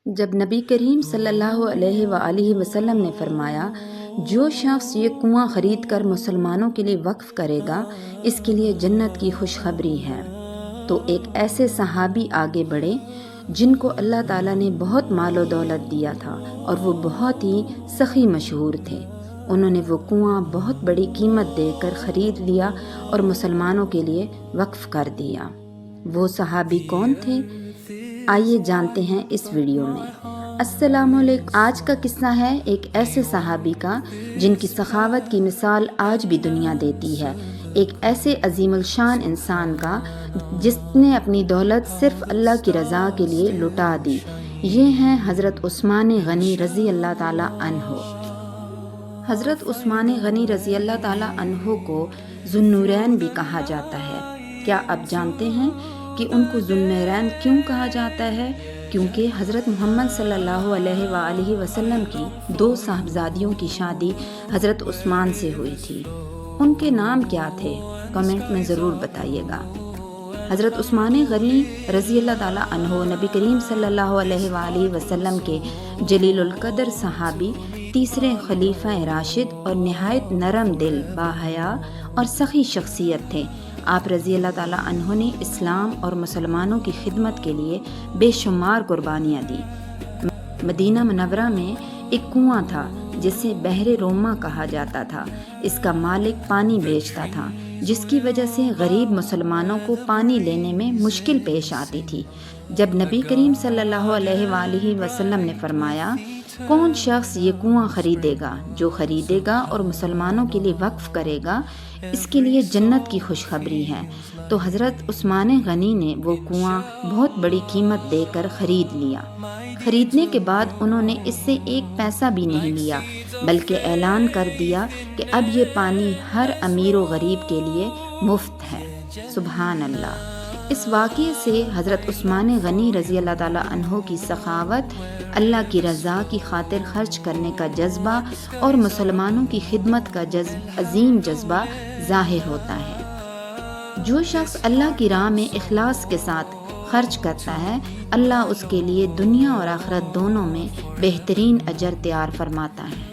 جب نبی کریم صلی اللہ علیہ وآلہ وسلم نے فرمایا جو شخص یہ کنواں خرید کر مسلمانوں کے لیے وقف کرے گا اس کے لیے جنت کی خوشخبری ہے، تو ایک ایسے صحابی آگے بڑھے جن کو اللہ تعالیٰ نے بہت مال و دولت دیا تھا اور وہ بہت ہی سخی مشہور تھے۔ انہوں نے وہ کنواں بہت بڑی قیمت دے کر خرید لیا اور مسلمانوں کے لیے وقف کر دیا۔ وہ صحابی کون تھے؟ آئیے جانتے ہیں اس ویڈیو میں۔ السلام علیکم۔ آج کا قصہ ہے ایک ایسے صحابی کا جن کی سخاوت کی مثال آج بھی دنیا دیتی ہے، ایک ایسے عظیم الشان انسان کا جس نے اپنی دولت صرف اللہ کی رضا کے لیے لٹا دی۔ یہ ہیں حضرت عثمان غنی رضی اللہ تعالیٰ عنہ۔ حضرت عثمان غنی رضی اللہ تعالیٰ عنہ کو ذو النورین بھی کہا جاتا ہے۔ کیا آپ جانتے ہیں کہ ان کو ذو النورین کیوں کہا جاتا ہے؟ کیونکہ حضرت محمد صلی اللہ علیہ وآلہ وسلم کی 2 صاحبزادیوں کی شادی حضرت عثمان سے ہوئی تھی۔ ان کے نام کیا تھے؟ کمنٹ میں ضرور بتائیے گا۔ حضرت عثمان غنی رضی اللہ تعالیٰ عنہ نبی کریم صلی اللہ علیہ وآلہ وسلم کے جلیل القدر صحابی، تیسرے خلیفہ راشد اور نہایت نرم دل، باحیا اور سخی شخصیت تھے۔ آپ رضی اللہ تعالیٰ عنہ نے اسلام اور مسلمانوں کی خدمت کے لیے بے شمار قربانیاں دی۔ مدینہ منورہ میں ایک کنواں تھا جسے بحر روما کہا جاتا تھا۔ اس کا مالک پانی بیچتا تھا، جس کی وجہ سے غریب مسلمانوں کو پانی لینے میں مشکل پیش آتی تھی۔ جب نبی کریم صلی اللہ علیہ وآلہ وسلم نے فرمایا کون شخص یہ کنواں خریدے گا، جو خریدے گا اور مسلمانوں کے لیے وقف کرے گا اس کے لیے جنت کی خوشخبری ہے، تو حضرت عثمان غنی نے وہ کنواں بہت بڑی قیمت دے کر خرید لیا۔ خریدنے کے بعد انہوں نے اس سے 1 پیسہ بھی نہیں لیا، بلکہ اعلان کر دیا کہ اب یہ پانی ہر امیر و غریب کے لیے مفت ہے۔ سبحان اللہ۔ اس واقعے سے حضرت عثمان غنی رضی اللہ تعالیٰ عنہ کی سخاوت، اللہ کی رضا کی خاطر خرچ کرنے کا جذبہ اور مسلمانوں کی خدمت کا عظیم جذبہ ظاہر ہوتا ہے۔ جو شخص اللہ کی راہ میں اخلاص کے ساتھ خرچ کرتا ہے، اللہ اس کے لیے دنیا اور آخرت دونوں میں بہترین اجر تیار فرماتا ہے۔